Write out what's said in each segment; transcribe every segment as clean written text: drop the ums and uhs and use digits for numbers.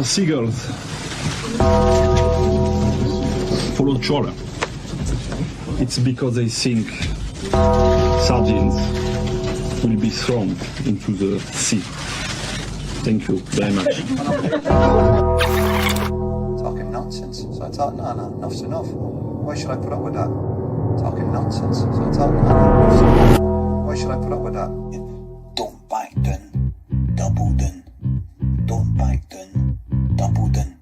The seagulls follow trawler. It's because they think sardines will be thrown into the sea. Thank you very much. Talking nonsense. So I thought, no, enough's enough. Why should I put up with that? Talking nonsense. So I thought, no, enough's enough. Why should I put up with that? Don't back down, double down. Don't back down, double down.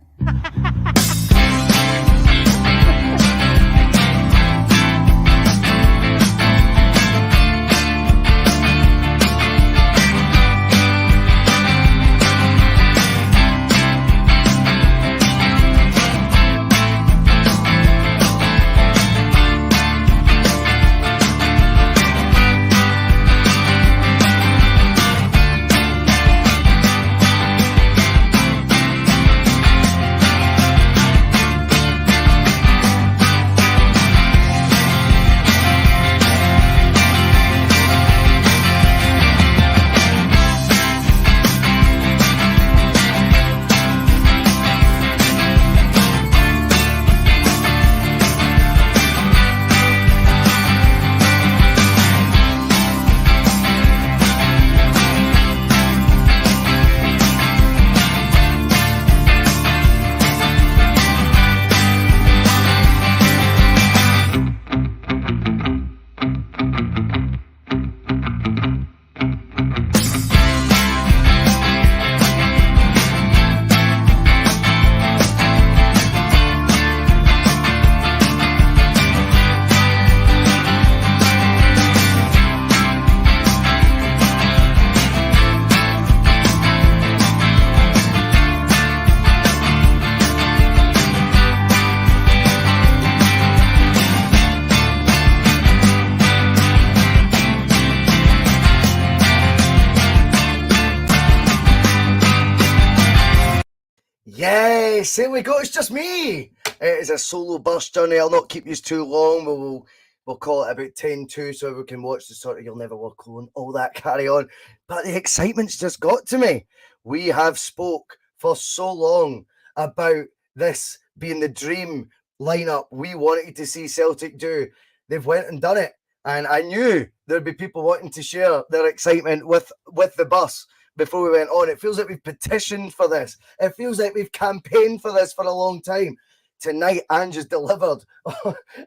Yes, here we go. It's just me. It is a solo bus journey. I'll not keep you too long. We'll call it about 10-2 so we can watch the sort of You'll Never Walk Alone, all that carry on. But the excitement's just got to me. We have spoke for so long about this being the dream lineup we wanted to see Celtic do. They've went and done it. And I knew there'd be people wanting to share their excitement with the bus before we went on. It feels like we've petitioned for this. It feels like we've campaigned for this for a long time. Tonight, Ange has delivered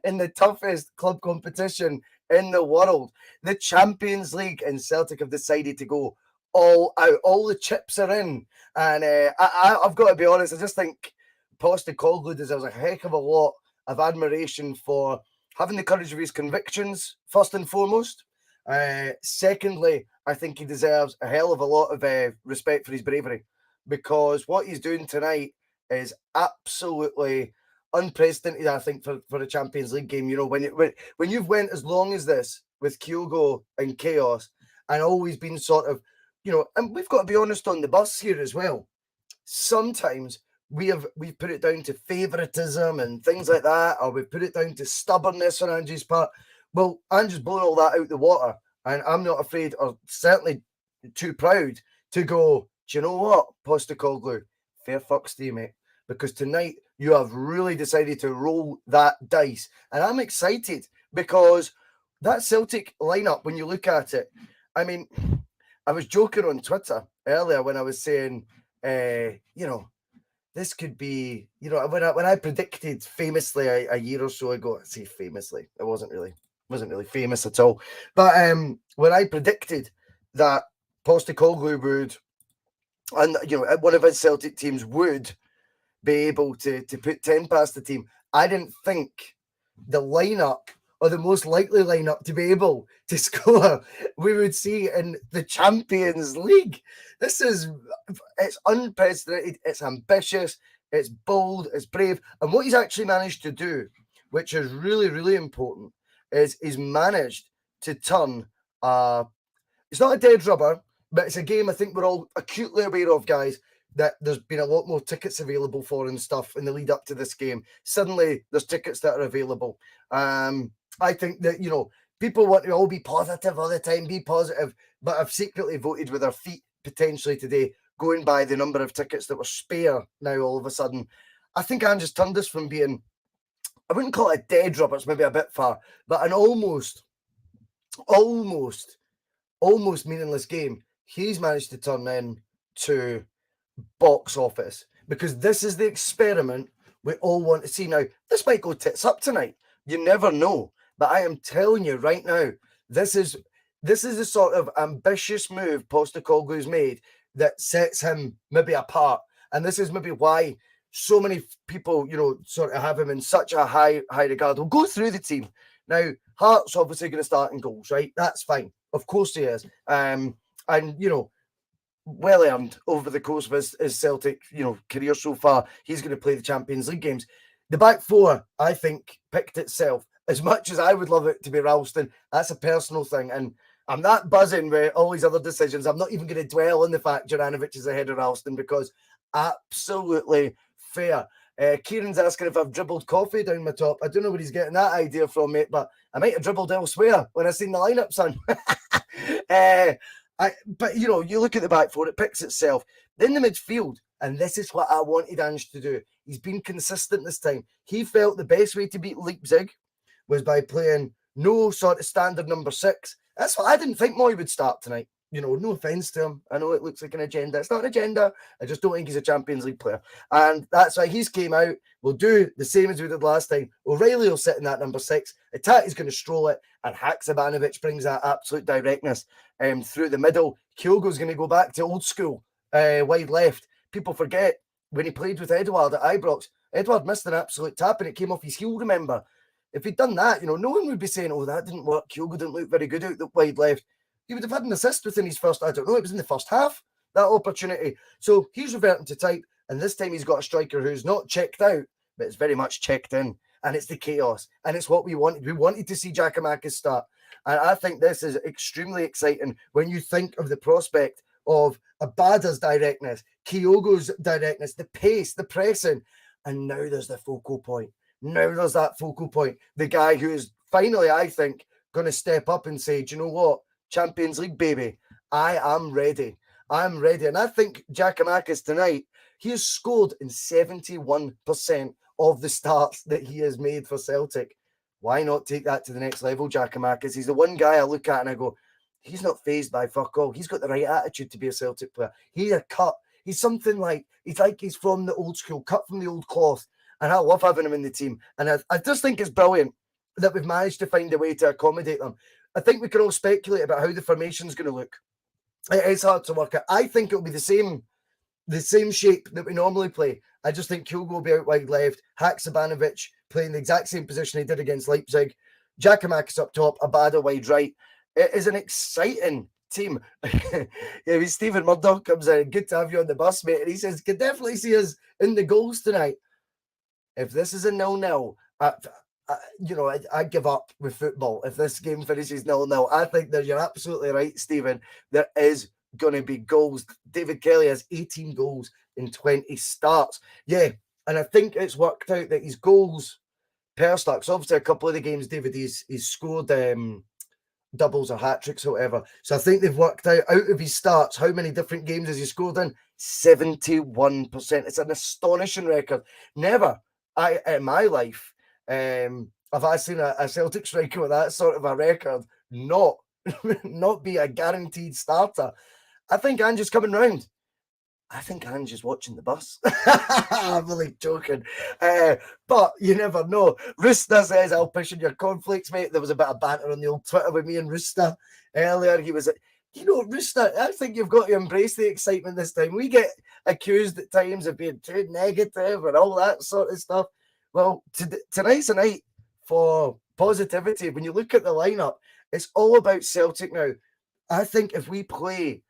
in the toughest club competition in the world. The Champions League, and Celtic have decided to go all out. All the chips are in. And I've got to be honest, I just think Postecoglou deserves a heck of a lot of admiration for having the courage of his convictions, first and foremost. Secondly, I think he deserves a hell of a lot of respect for his bravery, because what he's doing tonight is absolutely unprecedented, I think, for a Champions League game. You know, when you've went as long as this with KYOGO and Chaos and always been sort of, you know, and we've got to be honest on the bus here as well. Sometimes we've put it down to favoritism and things like that, or we've put it down to stubbornness on Ange's part. Well, Ange's blown all that out the water, and I'm not afraid, or certainly too proud, to go, do you know what, Postecoglou, fair fucks to you, mate, because tonight you have really decided to roll that dice. And I'm excited because that Celtic lineup, when you look at it, I mean, I was joking on Twitter earlier when I was saying, you know, this could be, you know, when I predicted famously a year or so ago, I say famously, it wasn't really famous at all. But when I predicted that Postecoglou would, and you know, one of his Celtic teams would be able to put 10 past the team, I didn't think the lineup, or the most likely lineup to be able to score, we would see in the Champions League. It's unprecedented, it's ambitious, it's bold, it's brave. And what he's actually managed to do, which is really, really important, is he's managed to turn, it's not a dead rubber, but it's a game I think we're all acutely aware of, guys, that there's been a lot more tickets available for and stuff in the lead up to this game. Suddenly, there's tickets that are available. I think that, you know, people want to all be positive all the time, be positive, but I've secretly voted with their feet potentially today, going by the number of tickets that were spare now all of a sudden, I think Ange has turned this from being, I wouldn't call it a dead rubber, it's maybe a bit far, but an almost meaningless game. He's managed to turn into box office, because this is the experiment we all want to see. Now, this might go tits up tonight. You never know. But I am telling you right now, this is the sort of ambitious move Postecoglou's made that sets him maybe apart. And this is maybe why so many people, sort of have him in such a high regard. We'll go through the team. Now, Hart's obviously going to start in goals, right? That's fine. Of course he is. And, well earned over the course of his Celtic, career so far. He's going to play the Champions League games. The back four, I think, picked itself. As much as I would love it to be Ralston, that's a personal thing. And I'm that buzzing with all these other decisions. I'm not even going to dwell on the fact Juranovic is ahead of Ralston, because absolutely fair. Kieran's asking if I've dribbled coffee down my top. I don't know where he's getting that idea from, mate, but I might have dribbled elsewhere when I seen the lineup, son. But you look at the back four, it picks itself. Then the midfield, and this is what I wanted Ange to do. He's been consistent this time. He felt the best way to beat Leipzig was by playing no sort of standard number 6. That's what I didn't think Moy would start tonight. No offence to him. I know it looks like an agenda. It's not an agenda. I just don't think he's a Champions League player. And that's why he's came out. We'll do the same as we did last time. O'Reilly will sit in that number 6. Itati's going to stroll it. And Haksabanovic brings that absolute directness through the middle. KYOGO's going to go back to old school, wide left. People forget when he played with Edouard at Ibrox, Edouard missed an absolute tap and it came off his heel, remember? If he'd done that, no one would be saying, oh, that didn't work. KYOGO didn't look very good out the wide left. He would have had an assist within his first, I don't know, it was in the first half, that opportunity. So he's reverting to type, and this time he's got a striker who's not checked out, but it's very much checked in. And it's the chaos. And it's what we wanted. We wanted to see Giakoumakis start. And I think this is extremely exciting when you think of the prospect of Abada's directness, KYOGO's directness, the pace, the pressing. And now there's the focal point. Now there's that focal point. The guy who is finally, I think, going to step up and say, do you know what? Champions League, baby. I am ready. I'm ready. And I think Giakoumakis tonight, he has scored in 71% of the starts that he has made for Celtic. Why not take that to the next level, Giakoumakis? He's the one guy I look at and I go, he's not fazed by fuck all. He's got the right attitude to be a Celtic player. He's a cut. He's something like he's from the old school, cut from the old cloth. And I love having him in the team. And I just think it's brilliant that we've managed to find a way to accommodate them. I think we can all speculate about how the formation's going to look. It's hard to work out. I think it'll be the same shape that we normally play. I just think KYOGO will be out wide left, Haksabanovic playing the exact same position he did against Leipzig, Giakoumakis up top, Abada wide right. It is an exciting team. Yeah, Stephen Murdoch comes in. Good to have you on the bus, mate. And he says, can definitely see us in the goals tonight. If this is a 0-0, I give up with football. If this game finishes 0-0, I think that you're absolutely right, Stephen. There is going to be goals. David Kelly has 18 goals in 20 starts. Yeah, and I think it's worked out that his goals per start, so obviously a couple of the games, David, he's scored doubles or hat-tricks or whatever. So I think they've worked out of his starts, how many different games has he scored in? 71%. It's an astonishing record. Never in my life have I seen a Celtic striker with that sort of a record not be a guaranteed starter. I think Ange's coming round. I think Ange is watching the bus. I'm really joking. But you never know. Rooster says, I'll push in your conflicts, mate. There was a bit of banter on the old Twitter with me and Rooster earlier. He was, Rooster, I think you've got to embrace the excitement this time. We get accused at times of being too negative and all that sort of stuff. Well, tonight's a night for positivity. When you look at the lineup, it's all about Celtic now. I think if we play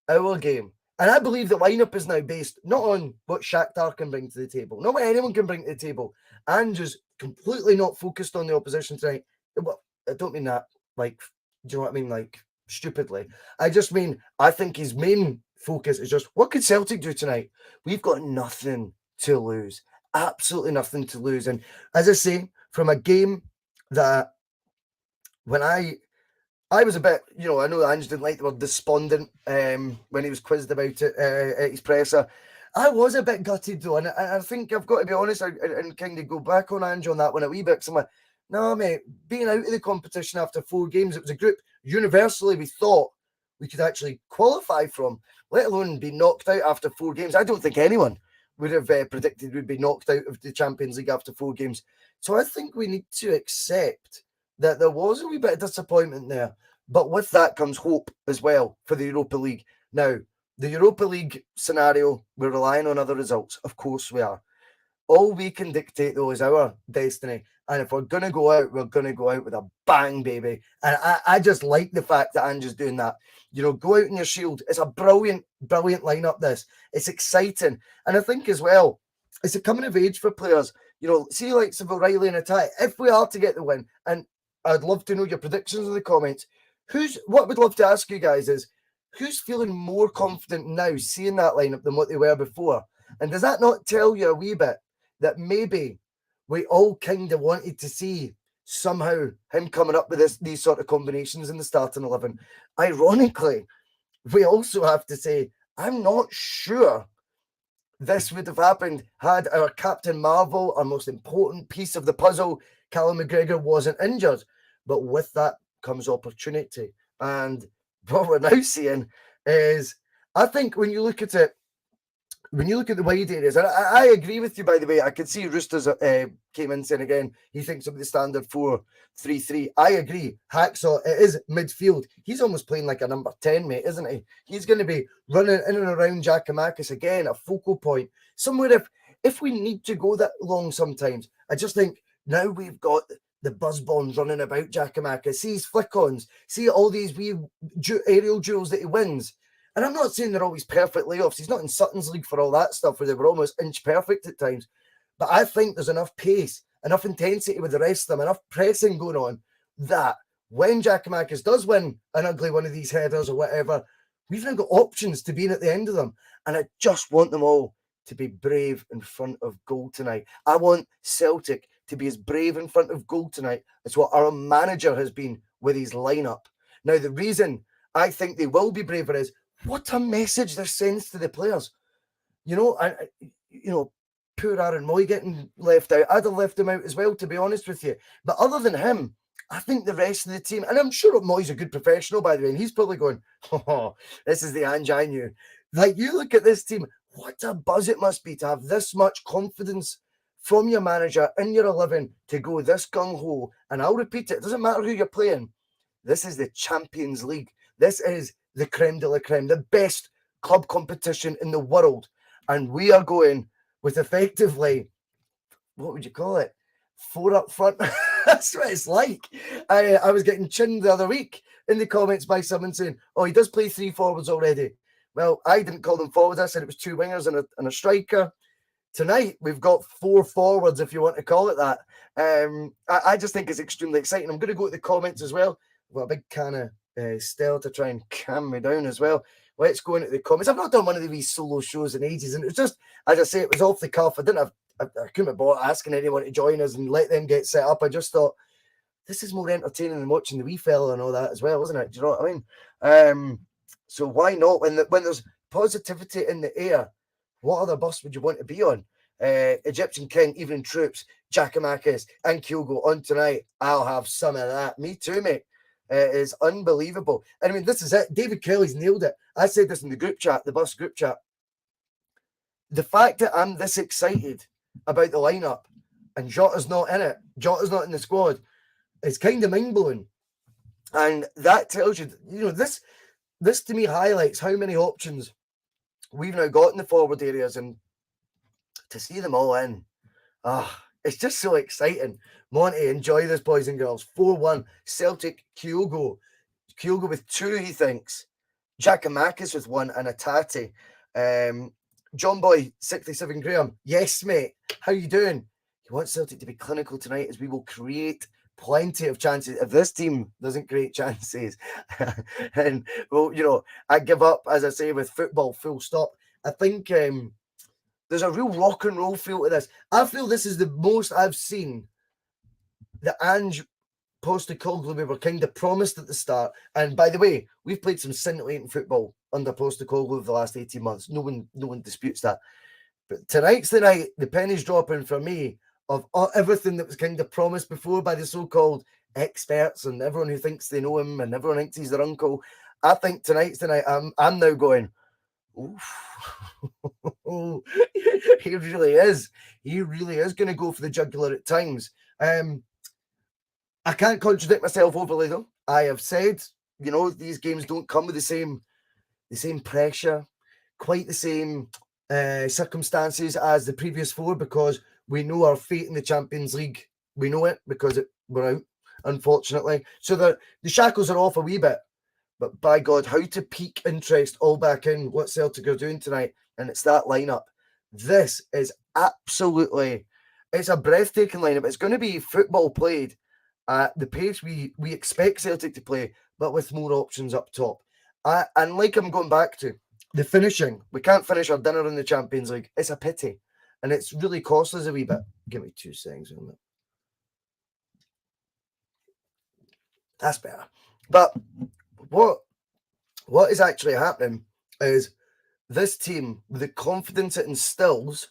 our game, and I believe the lineup is now based not on what Shakhtar can bring to the table, not what anyone can bring to the table, and just completely not focused on the opposition tonight. Well, I don't mean that like, do you know what I mean? Like stupidly. I just mean, I think his main focus is just, what could Celtic do tonight? We've got nothing to lose. Absolutely nothing to lose. And as I say, from a game that when I I was a bit, I know Ange didn't like the word despondent when he was quizzed about it at his presser. I was a bit gutted though, and I think I've got to be honest and kind of go back on Ange on that one a wee bit. Because I'm like, no, mate, being out of the competition after 4 games, it was a group universally we thought we could actually qualify from, let alone be knocked out after 4 games. I don't think anyone would have predicted we'd be knocked out of the Champions League after 4 games. So I think we need to accept that there was a wee bit of disappointment there. But with that comes hope as well for the Europa League. Now, the Europa League scenario, we're relying on other results. Of course we are. All we can dictate, though, is our destiny. And if we're going to go out, we're going to go out with a bang, baby. And I just like the fact that Ange's doing that. Go out in your shield. It's a brilliant, brilliant lineup, this. It's exciting. And I think as well, it's a coming of age for players. See like of O'Reilly in attack. If we are to get the win, and I'd love to know your predictions in the comments, what I would love to ask you guys is, who's feeling more confident now seeing that lineup than what they were before? And does that not tell you a wee bit that maybe we all kind of wanted to see somehow him coming up with these sort of combinations in the starting 11? Ironically, we also have to say, I'm not sure this would have happened had our Captain Marvel, our most important piece of the puzzle, Callum McGregor, wasn't injured. But with that comes opportunity. And what we're now seeing is, I think when you look at it, when you look at the wide areas, and I agree with you, by the way, I could see Roosters came in saying again, he thinks of the standard 4-3-3. I agree. Hacksaw, it is midfield. He's almost playing like a number 10, mate, isn't he? He's going to be running in and around Giakoumakis again, a focal point. Somewhere if we need to go that long sometimes, I just think now we've got the buzz bombs running about Giakoumakis. See his flick-ons. See all these wee aerial duels that he wins. And I'm not saying they're always perfect layoffs. He's not in Sutton's league for all that stuff where they were almost inch perfect at times. But I think there's enough pace, enough intensity with the rest of them, enough pressing going on that when Giakoumakis does win an ugly one of these headers or whatever, we've now got options to be in at the end of them. And I just want them all to be brave in front of goal tonight. I want Celtic to be as brave in front of goal tonight as what our manager has been with his lineup. Now, the reason I think they will be braver is, what a message this sends to the players. Poor Aaron Moy getting left out. I'd have left him out as well, to be honest with you. But other than him, I think the rest of the team, and I'm sure Moy's a good professional, by the way, and he's probably going, oh, this is the Ange I knew. Like, you look at this team, what a buzz it must be to have this much confidence from your manager in your 11 to go this gung-ho. And I'll repeat it doesn't matter who you're playing. This is the Champions League. This is the creme de la creme, the best club competition in the world. And we are going with effectively, what would you call it? 4 up front. That's what it's like. I was getting chinned the other week in the comments by someone saying, oh, he does play 3 forwards already. Well, I didn't call them forwards. I said it was 2 wingers and a striker. Tonight, we've got 4 forwards, if you want to call it that. I just think it's extremely exciting. I'm going to go to the comments as well. I've got a big can of Stella to try and calm me down as well. Let's go into the comments. I've not done one of these solo shows in ages, and it was just, as I say, it was off the cuff. I couldn't have bought asking anyone to join us and let them get set up. I just thought, this is more entertaining than watching the wee fella and all that as well, isn't it? Do you know what I mean? So why not? When there's positivity in the air, what other bus would you want to be on? Egyptian King, Evening Troops, Giakoumakis, and KYOGO on tonight. I'll have some of that. Me too, mate. It is unbelievable. And I mean, this is it. David Kelly's nailed it. I said this in the group chat, the bus group chat. The fact that I'm this excited about the lineup and Jota's not in it, Jota's not in the squad, is kind of mind-blowing. And that tells you, this to me highlights how many options we've now got in the forward areas, and to see them all in, it's just so exciting. Monty, enjoy this, boys and girls. 4-1, Celtic, KYOGO. KYOGO with 2, he thinks. Giakoumakis with 1 and a tatty. John Boy, 67 Graham. Yes, mate. How you doing? He wants Celtic to be clinical tonight as we will create plenty of chances. If this team doesn't create chances, and, well, I give up, as I say, with football, full stop. I think there's a real rock and roll feel to this. I feel this is the most I've seen the Ange Postecoglou we were kind of promised at the start. And by the way, we've played some scintillating football under Postecoglou over the last 18 months. No one disputes that. But tonight's the night, the penny's dropping for me of everything that was kind of promised before by the so-called experts and everyone who thinks they know him and everyone thinks he's their uncle. I think tonight's the night I'm now going, oof. He really is. He really is going to go for the jugular at times. I can't contradict myself overly though. I have said, these games don't come with the same pressure, quite the same circumstances as the previous four, because we know our fate in the Champions League. We know it because we're out, unfortunately. So the shackles are off a wee bit. But by God, how to pique interest all back in what Celtic are doing tonight. And it's that lineup. This is absolutely, it's a breathtaking lineup. It's going to be football played at the pace we expect Celtic to play, but with more options up top. And like I'm going back to, the finishing. We can't finish our dinner in the Champions League. It's a pity. And it's really cost us a wee bit. Give me 2 seconds on that. That's better. But what is actually happening is this team, with the confidence it instills,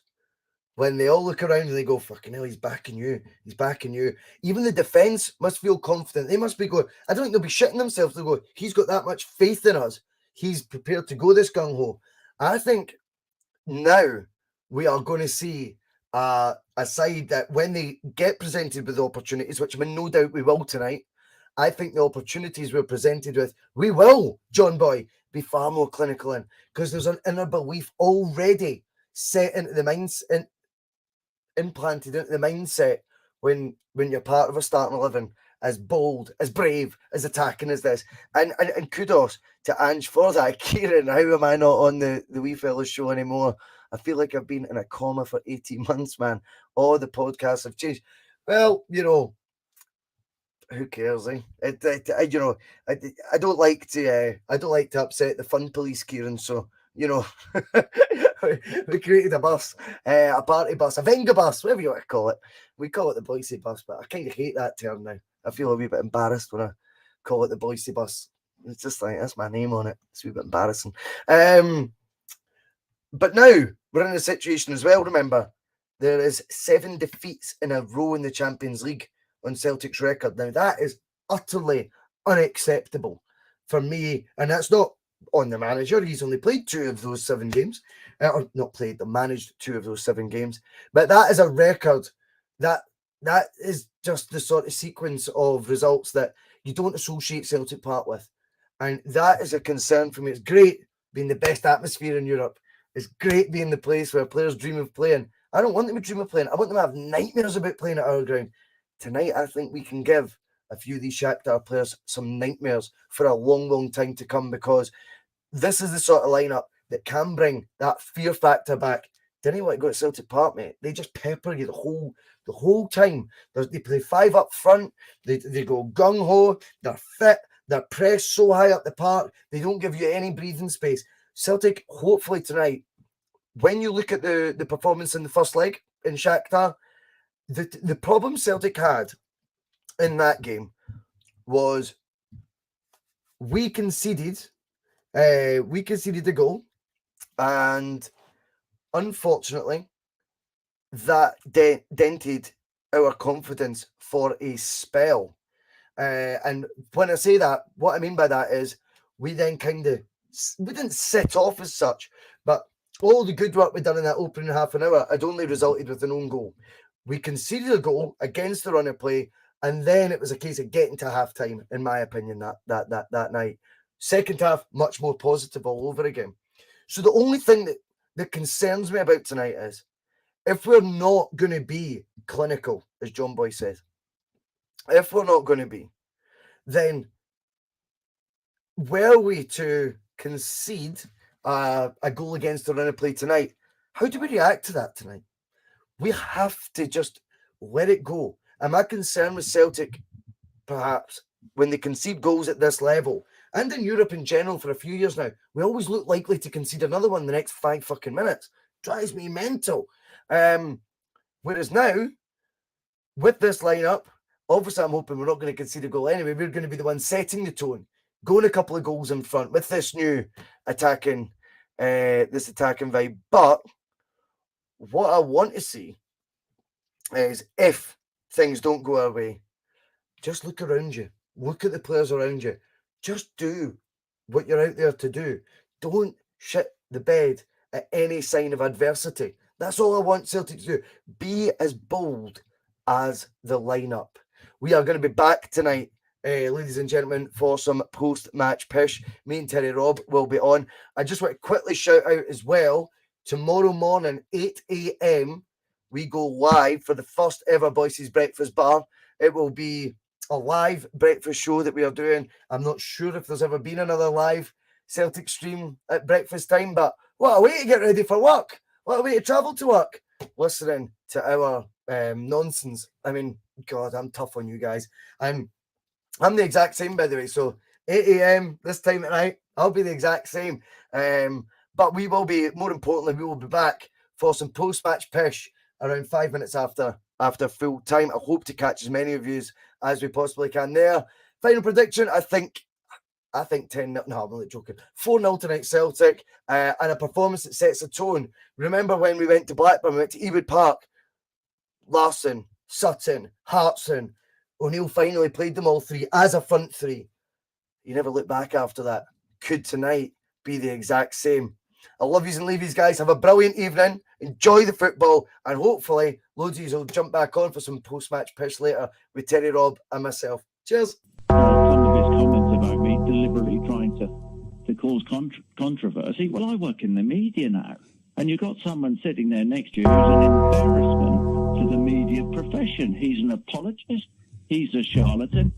when they all look around and they go, fucking hell, he's backing you. He's backing you. Even the defence must feel confident. They must be going, I don't think they'll be shitting themselves. They'll go, he's got that much faith in us. He's prepared to go this gung-ho. I think now we are going to see a side that when they get presented with opportunities, which no doubt we will tonight, I think the opportunities we're presented with, we will, John Boy, be far more clinical in, because there's an inner belief already set into the mindset, implanted into the mindset when you're part of a starting 11, as bold, as brave, as attacking as this. And kudos to Ange for that. Kieran, how am I not on the wee fella's show anymore? I feel like I've been in a coma for 18 months, man. All the podcasts have changed. Well, who cares, eh? I don't like to upset the fun police, Kieran. So we created a bus, a party bus, a Venga bus, whatever you want to call it. We call it the Boise bus, but I kind of hate that term now. I feel a wee bit embarrassed when I call it the Boise bus. It's just like, that's my name on it. It's a wee bit embarrassing. But now we're in a situation as well. Remember, there is 7 defeats in a row in the Champions League on Celtic's record. Now, that is utterly unacceptable for me. And that's not on the manager. He's only played 2 of those 7 games. Or not played, but managed 2 of those 7 games. But that is a record that is just the sort of sequence of results that you don't associate Celtic Park with. And that is a concern for me. It's great being the best atmosphere in Europe. It's great being the place where players dream of playing. I don't want them to dream of playing. I want them to have nightmares about playing at our ground. Tonight, I think we can give a few of these Shakhtar players some nightmares for a long, long time to come, because this is the sort of lineup that can bring that fear factor back. Didn't want to go to Celtic Park, mate. They just pepper you the whole time. They play 5 up front. They go gung-ho. They're fit. They're pressed so high up the park. They don't give you any breathing space. Celtic, hopefully tonight, when you look at the performance in the first leg in Shakhtar, the problem Celtic had in that game was we conceded the goal, and unfortunately that dented our confidence for a spell. And when I say that, what I mean by that is we then we didn't set off as such, but all the good work we'd done in that opening half an hour had only resulted with an own goal. We conceded a goal against the run of play, and then it was a case of getting to half-time, in my opinion, that night. Second half, much more positive all over again. So the only thing that concerns me about tonight is, if we're not going to be clinical, as John Boy says, if we're not going to be, then were we to concede a goal against the run of play tonight, how do we react to that tonight? We have to just let it go. And my concern with Celtic, perhaps, when they concede goals at this level, and in Europe in general for a few years now, we always look likely to concede another one in the next 5 fucking minutes. Drives me mental. Whereas now, with this lineup, Obviously, I'm hoping we're not going to concede a goal anyway. We're going to be the ones setting the tone, going a couple of goals in front with this new attacking vibe. But what I want to see is, if things don't go our way, just look around you. Look at the players around you. Just do what you're out there to do. Don't shit the bed at any sign of adversity. That's all I want Celtic to do. Be as bold as the lineup. We are going to be back tonight, ladies and gentlemen, for some post-match pish. Me and Terry Rob will be on. I just want to quickly shout out as well, tomorrow morning, 8 a.m, we go live for the first ever Boyce's Breakfast Bar. It will be a live breakfast show that we are doing. I'm not sure if there's ever been another live Celtic stream at breakfast time, but what a way to get ready for work. What a way to travel to work. Listening to our nonsense. I mean, God, I'm tough on you guys. I'm the exact same, by the way. So 8 a.m. this time at night, I'll be the exact same. But we will be, more importantly, we will be back for some post-match pish around 5 minutes after full time. I hope to catch as many of you as we possibly can there. Final prediction, I think 10-0. No, I'm only joking. 4-0 tonight, Celtic, and a performance that sets a tone. Remember when we went to Blackburn, we went to Ewood Park, Larsson, Sutton, Hartson, O'Neill finally played them all three as a front three. You never look back after that. Could tonight be the exact same? I love yous and leave yous, guys. Have a brilliant evening. Enjoy the football, and hopefully loads of yous will jump back on for some post-match pish later with Terry, Rob, and myself. Cheers. Some of his comments about me deliberately trying to cause controversy. Well, I work in the media now, and you've got someone sitting there next to you who's an embarrassment to the media profession. He's an apologist. He's a charlatan.